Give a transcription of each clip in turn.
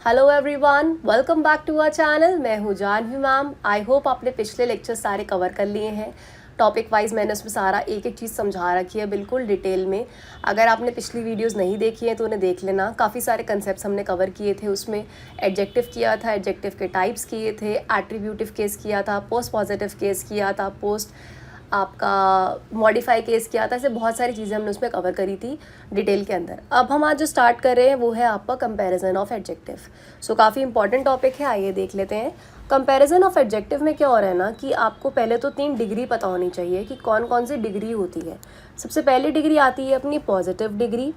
Hello everyone, welcome back to our channel. मैं हूँ Janvi ma'am. I hope आपने पिछले लेक्चर सारे कवर कर लिए हैं। टॉपिक वाइज मैंने उसमें सारा एक एक चीज़ समझा रखी है बिल्कुल डिटेल में। अगर आपने पिछली वीडियोस नहीं देखी हैं तो उन्हें देख लेना। काफ़ी सारे कंसेप्ट्स हमने कवर किए थे उसमें। एडजेक्टिव किया था, एडजेक्टिव के टाइप्स किए थे, एट्रीब्यूटिव केस किया था, पोस्ट पॉजिटिव केस किया था, पोस्ट आपका मॉडिफाई केस किया था। ऐसे बहुत सारी चीज़ें हमने उसमें कवर करी थी डिटेल के अंदर। अब हम आज जो स्टार्ट कर रहे हैं वो है आपका कंपैरिजन ऑफ एडजेक्टिव। सो काफ़ी इंपॉर्टेंट टॉपिक है, आइए देख लेते हैं। कंपैरिजन ऑफ एडजेक्टिव में क्या हो रहा है ना कि आपको पहले तो 3 डिग्री पता होनी चाहिए कि कौन कौन सी डिग्री होती है। सबसे पहली डिग्री आती है अपनी पॉजिटिव डिग्री,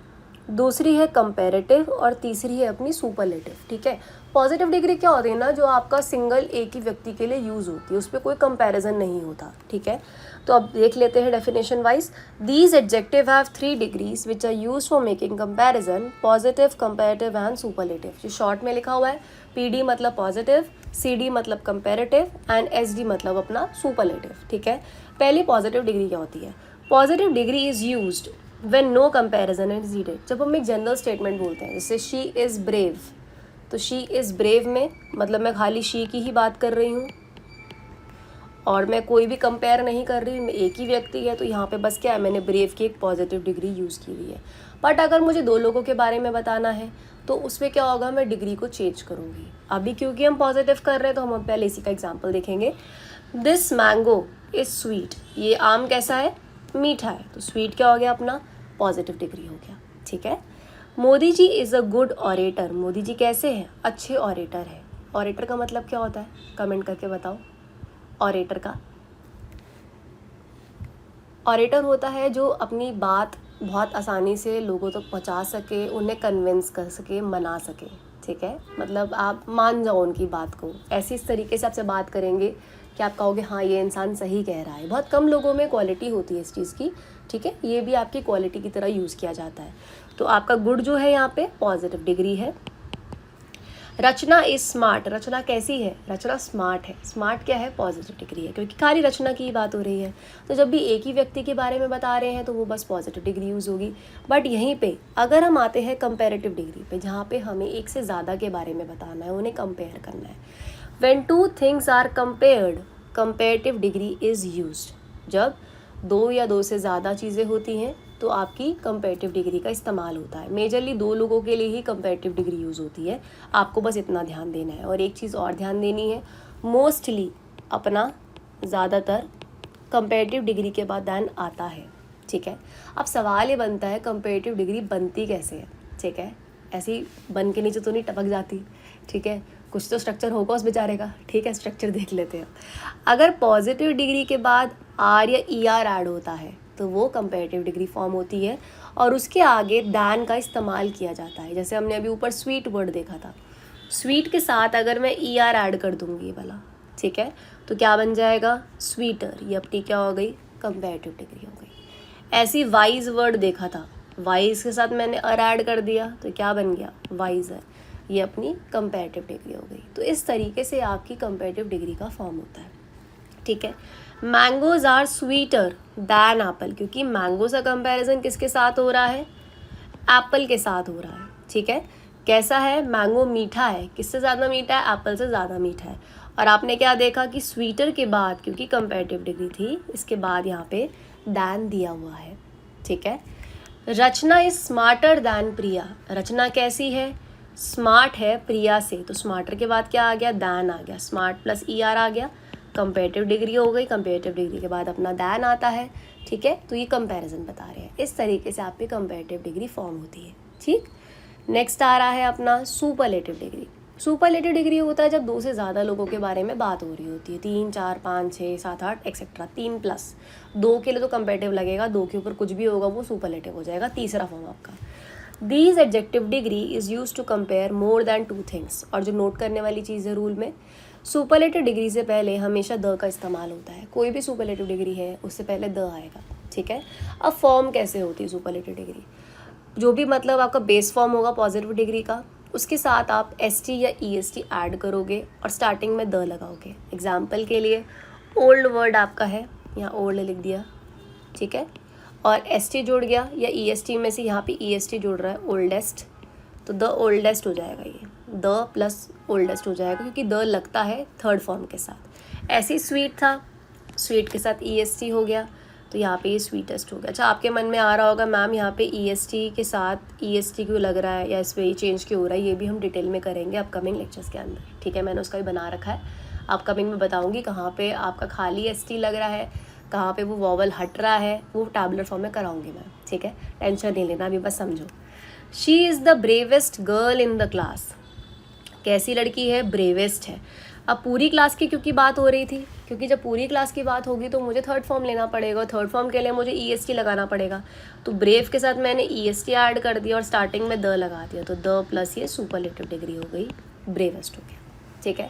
दूसरी है कंपैरेटिव और तीसरी है अपनी सुपरलेटिव। ठीक है, पॉजिटिव डिग्री क्या होती है ना, जो आपका सिंगल एक ही व्यक्ति के लिए यूज़ होती है, उस पर कोई कंपैरिजन नहीं होता। ठीक है, तो अब देख लेते हैं definition wise. These adjective have 3 degrees which are use for making comparison, positive, comparative and superlative. जो शॉर्ट में लिखा हुआ है, पीडी मतलब पॉजिटिव, सीडी मतलब कंपैरेटिव एंड एसडी मतलब अपना सुपरलेटिव। ठीक है, पहली पॉजिटिव डिग्री क्या होती है? Positive degree is used when no comparison is needed. जब हम एक जनरल स्टेटमेंट बोलते हैं जैसे शी इज़ ब्रेव, तो शी इज़ ब्रेव में मतलब मैं खाली शी की ही बात कर रही हूँ और मैं कोई भी कंपेयर नहीं कर रही, मैं एक ही व्यक्ति है, तो यहाँ पे बस क्या है, मैंने ब्रेव की एक पॉजिटिव डिग्री यूज़ की हुई है। बट अगर मुझे 2 लोगों के बारे में बताना है तो उसमें क्या होगा, मैं डिग्री को चेंज करूँगी। अभी क्योंकि हम पॉजिटिव कर रहे हैं तो हम पहले इसी का एग्जाम्पल देखेंगे। दिस मैंगो इज़ स्वीट, ये आम कैसा है, मीठा है, तो स्वीट क्या हो गया अपना, पॉजिटिव डिग्री हो गया। ठीक है, Modi ji is a good orator, Modi ji कैसे हैं, अच्छे ऑरेटर है। ऑरेटर का मतलब क्या होता है, कमेंट करके बताओ। ऑरेटर का, ऑरेटर होता है जो अपनी बात बहुत आसानी से लोगों तक पहुंचा सके, उन्हें कन्विंस कर सके, मना सके। ठीक है, मतलब आप मान जाओ उनकी बात को, ऐसी इस तरीके से आपसे बात करेंगे कि आप कहोगे हाँ ये इंसान सही कह रहा है। बहुत कम लोगों में क्वालिटी होती है इस चीज़ की। ठीक है, ये भी आपकी क्वालिटी की तरह यूज़ किया जाता है। तो आपका गुड जो है यहाँ पे पॉजिटिव डिग्री है। रचना इज स्मार्ट, रचना कैसी है, रचना स्मार्ट है। स्मार्ट क्या है, पॉजिटिव डिग्री है, क्योंकि खाली रचना की बात हो रही है। तो जब भी एक ही व्यक्ति के बारे में बता रहे हैं तो वो बस पॉजिटिव डिग्री यूज़ होगी। बट यहीं पे अगर हम आते हैं कंपैरेटिव डिग्री पे, जहाँ पे हमें एक से ज़्यादा के बारे में बताना है, उन्हें कंपेयर करना है। When 2 things are compared, comparative degree is used. जब 2 या 2 से ज़्यादा चीज़ें होती हैं तो आपकी कंपैरेटिव डिग्री का इस्तेमाल होता है। मेजरली 2 लोगों के लिए ही कंपैरेटिव डिग्री यूज़ होती है, आपको बस इतना ध्यान देना है। और एक चीज़ और ध्यान देनी है, मोस्टली अपना ज़्यादातर कंपैरेटिव डिग्री के बाद दैन आता है। ठीक है, अब सवाल ये बनता है कंपैरेटिव डिग्री बनती कैसे है। ठीक है, ऐसी बन के नीचे तो नहीं टपक जाती। ठीक है, कुछ तो स्ट्रक्चर होगा उस बेचारे का। ठीक है, स्ट्रक्चर देख लेते हैं। अगर पॉजिटिव डिग्री के बाद आर या ई आर ऐड होता है तो वो कंपैरेटिव डिग्री फॉर्म होती है और उसके आगे दैन का इस्तेमाल किया जाता है। जैसे हमने अभी ऊपर स्वीट वर्ड देखा था, स्वीट के साथ अगर मैं ई आर ऐड कर दूंगी ये वाला, ठीक है, तो क्या बन जाएगा, स्वीटर। ये अपनी क्या हो गई, कंपैरेटिव डिग्री हो गई। ऐसी वाइज वर्ड देखा था, वाइज के साथ मैंने अर ऐड कर दिया तो क्या बन गया, वाइजर। ये अपनी कंपैरेटिव डिग्री हो गई। तो इस तरीके से आपकी कंपैरेटिव डिग्री का फॉर्म होता है। ठीक है, mangoes are sweeter than apple, क्योंकि मैंगो का कंपैरिजन किसके साथ हो रहा है, एप्पल के साथ हो रहा है। ठीक है, कैसा है, मैंगो मीठा है, किससे ज़्यादा मीठा है, एप्पल से ज़्यादा मीठा है। और आपने क्या देखा कि स्वीटर के बाद, क्योंकि कंपैरेटिव डिग्री थी, इसके बाद यहाँ पे दैन दिया हुआ है। ठीक है, रचना इज स्मार्टर दैन प्रिया, रचना कैसी है, स्मार्ट है प्रिया से, तो स्मार्टर के बाद क्या आ गया, दैन आ गया, स्मार्ट प्लस ई आर आ गया, कंपेरेटिव डिग्री हो गई। कंपेरेटिव डिग्री के बाद अपना दैन आता है। ठीक है, तो ये कंपैरिजन बता रहे हैं। इस तरीके से आपकी कंपेरेटिव डिग्री फॉर्म होती है। ठीक, नेक्स्ट आ रहा है अपना सुपरलेटिव डिग्री। सुपरलेटिव डिग्री होता है जब 2 से ज़्यादा लोगों के बारे में बात हो रही होती है, 3, 4, 5, 6, 7, 8 एक्सेट्रा। 3 प्लस 2 के लिए तो कंपेरेटिव लगेगा, 2 के ऊपर कुछ भी होगा वो सुपरलेटिव हो जाएगा, तीसरा फॉर्म आपका। These adjective degree is use to compare more than 2 things. और जो नोट करने वाली चीज़ है रूल में, सुपरलेटिव डिग्री से पहले हमेशा द का इस्तेमाल होता है। कोई भी सुपरलेटिव डिग्री है उससे पहले द आएगा। ठीक है, अब फॉर्म कैसे होती है सुपरलेटिव डिग्री, जो भी मतलब आपका बेस फॉर्म होगा पॉजिटिव डिग्री का, उसके साथ आप एस टी या ई एस टी ऐड करोगे और स्टार्टिंग में द लगाओगे। एग्जाम्पल के लिए ओल्ड वर्ड आपका है, यहाँ ओल्ड लिख दिया। ठीक है, और एस टी जुड़ गया, या ई एस टी में से यहाँ पे ई एस टी जुड़ रहा है, ओल्डेस्ट, तो द ओल्डेस्ट हो जाएगा ये। द प्लस ओल्डेस्ट हो जाएगा, क्योंकि द लगता है थर्ड फॉर्म के साथ। ऐसे ही स्वीट था, स्वीट के साथ EST हो गया, तो यहाँ पे ये स्वीटेस्ट हो गया। अच्छा, आपके मन में आ रहा होगा मैम यहाँ पे EST के साथ EST क्यों लग रहा है या इस पर ये चेंज क्यों हो रहा है, ये भी हम डिटेल में करेंगे अपकमिंग लेक्चर्स के अंदर, ठीक है। मैंने उसका भी बना रखा है, अपकमिंग में बताऊँगी कहाँ पे आपका खाली ST लग रहा है, कहाँ पे वो वॉवल हट रहा है, वो टैबुलर फॉर्म में कराऊंगी मैं, ठीक है। टेंशन नहीं लेना, अभी बस समझो। She is the bravest girl in the class. कैसी लड़की है? ब्रेवेस्ट है। अब पूरी क्लास की क्योंकि बात हो रही थी, क्योंकि जब पूरी क्लास की बात होगी तो मुझे थर्ड फॉर्म लेना पड़ेगा, और थर्ड फॉर्म के लिए मुझे EST लगाना पड़ेगा। तो ब्रेव के साथ मैंने EST ऐड कर दिया और स्टार्टिंग में द लगा दिया, तो द प्लस ये सुपरलेटिव डिग्री हो गई, ब्रेवेस्ट हो गया, ठीक है।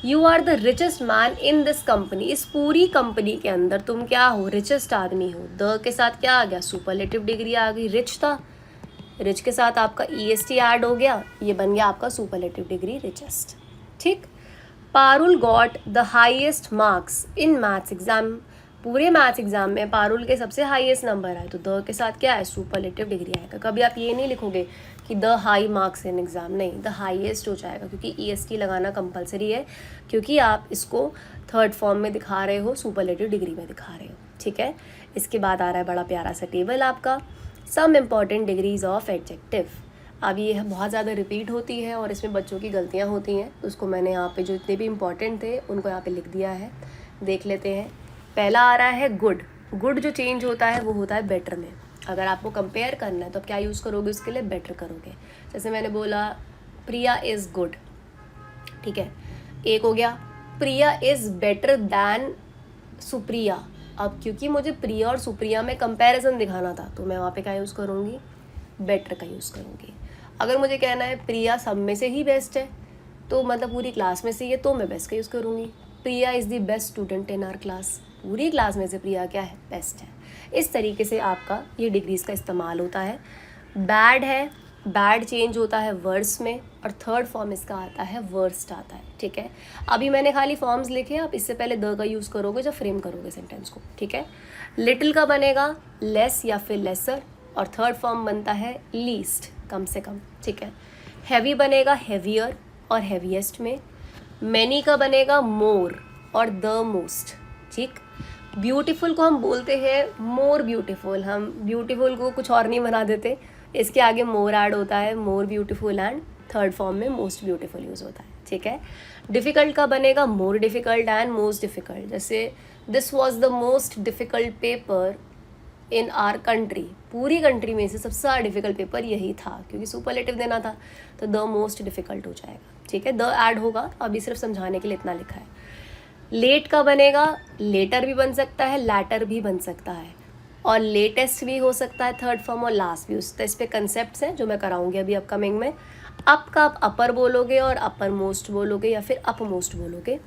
You are the richest man in this company. इस पूरी कंपनी के अंदर तुम क्या हो? रिचेस्ट आदमी हो। द के साथ क्या आ गया? सुपरलेटिव डिग्री आ गई, रिच था, रिच के साथ आपका EST ऐड हो गया, ये बन गया आपका सुपरलेटिव डिग्री रिचेस्ट, ठीक। Parul got the highest marks in maths exam. पूरे मैथ्स एग्जाम में पारुल के सबसे हाईएस्ट नंबर आए, तो द के साथ क्या है? सुपरलेटिव डिग्री आएगा। कभी आप ये नहीं लिखोगे कि the high marks in exam, नहीं, द हाईएस्ट हो जाएगा, क्योंकि EST लगाना कंपलसरी है, क्योंकि आप इसको थर्ड फॉर्म में दिखा रहे हो, सुपरलेटिव डिग्री में दिखा रहे हो, ठीक है। इसके बाद आ रहा है बड़ा प्यारा सा टेबल आपका, some important degrees of adjective. अब ये बहुत ज़्यादा रिपीट होती है और इसमें बच्चों की गलतियाँ होती हैं, तो उसको मैंने यहाँ पे जो इतने भी इम्पॉर्टेंट थे उनको यहाँ पे लिख दिया है, देख लेते हैं। पहला आ रहा है गुड। गुड जो चेंज होता है वो होता है बेटर में। अगर आपको कंपेयर करना है तो आप क्या यूज़ करोगे उसके लिए? बेटर करोगे। जैसे मैंने बोला प्रिया इज़ गुड, ठीक है, एक हो गया। प्रिया इज़ बेटर दैन सुप्रिया। अब क्योंकि मुझे प्रिया और सुप्रिया में कंपैरिजन दिखाना था, तो मैं वहाँ पे क्या यूज़ करूँगी? बेटर का यूज़ करूँगी। अगर मुझे कहना है प्रिया सब में से ही बेस्ट है, तो मतलब पूरी क्लास में से ही है, तो मैं बेस्ट का यूज़ करूँगी। Priya is the best student in our class. पूरी क्लास में से प्रिया क्या है? बेस्ट है। इस तरीके से आपका ये डिग्रीज़ का इस्तेमाल होता है। बैड है, बैड चेंज होता है वर्स में, और थर्ड फॉर्म इसका आता है वर्स्ट आता है, ठीक है। अभी मैंने खाली फॉर्म्स लिखे, आप इससे पहले द का यूज़ करोगे जब फ्रेम करोगे सेंटेंस को, ठीक है। लिटिल का बनेगा लेस या फिर लेसर, और थर्ड फॉर्म बनता है लीस्ट, कम से कम, ठीक है। हैवी बनेगा हैवियर और हैवीएस्ट में। मैनी का बनेगा मोर और द मोस्ट, ठीक। ब्यूटीफुल को हम बोलते हैं मोर ब्यूटीफुल, हम ब्यूटीफुल को कुछ और नहीं बना देते, इसके आगे मोर ऐड होता है, more beautiful, and third form में मोस्ट ब्यूटीफुल यूज़ होता है, ठीक है। डिफ़िकल्ट का बनेगा more difficult and most difficult. जैसे this was the most difficult paper in our country. पूरी कंट्री में से सबसे ज़्यादा डिफ़िकल्ट पेपर यही था, क्योंकि सुपरलेटिव देना था, तो द मोस्ट डिफ़िकल्ट हो जाएगा, ठीक है। द ऐड होगा, अभी सिर्फ समझाने के लिए इतना लिखा है। लेट का बनेगा लेटर भी बन सकता है, लैटर भी बन सकता है, और लेटेस्ट भी हो सकता है थर्ड फॉर्म, और लास्ट भी हो सकता है। इस पर कंसेप्ट हैं जो मैं कराऊंगी अभी अपकमिंग में। अप का आप अपर बोलोगे और अपर मोस्ट बोलोगे, या फिर अप मोस्ट बोलोगे।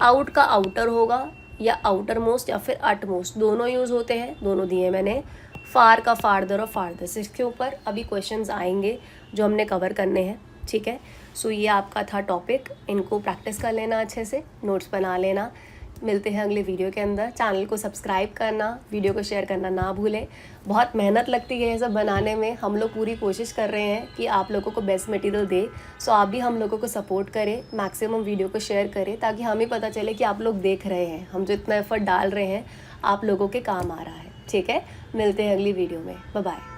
आउट का आउटर होगा, या आउटर मोस्ट, या फिर अट मोस्ट, दोनों यूज़ होते हैं, दोनों दिए मैंने। फार का फार्दर और फार्दर। इसके ऊपर अभी क्वेश्चंस आएंगे जो हमने कवर करने हैं, ठीक है। सो ये आपका था टॉपिक, इनको प्रैक्टिस कर लेना, अच्छे से नोट्स बना लेना। मिलते हैं अगले वीडियो के अंदर। चैनल को सब्सक्राइब करना, वीडियो को शेयर करना ना भूलें। बहुत मेहनत लगती है ये सब बनाने में, हम लोग पूरी कोशिश कर रहे हैं कि आप लोगों को बेस्ट मटेरियल दे। सो आप भी हम लोगों को सपोर्ट करें, मैक्सिमम वीडियो को शेयर करें, ताकि हमें पता चले कि आप लोग देख रहे हैं, हम जो इतना एफर्ट डाल रहे हैं आप लोगों के काम आ रहा है, ठीक है। मिलते हैं अगली वीडियो में, बाय बाय।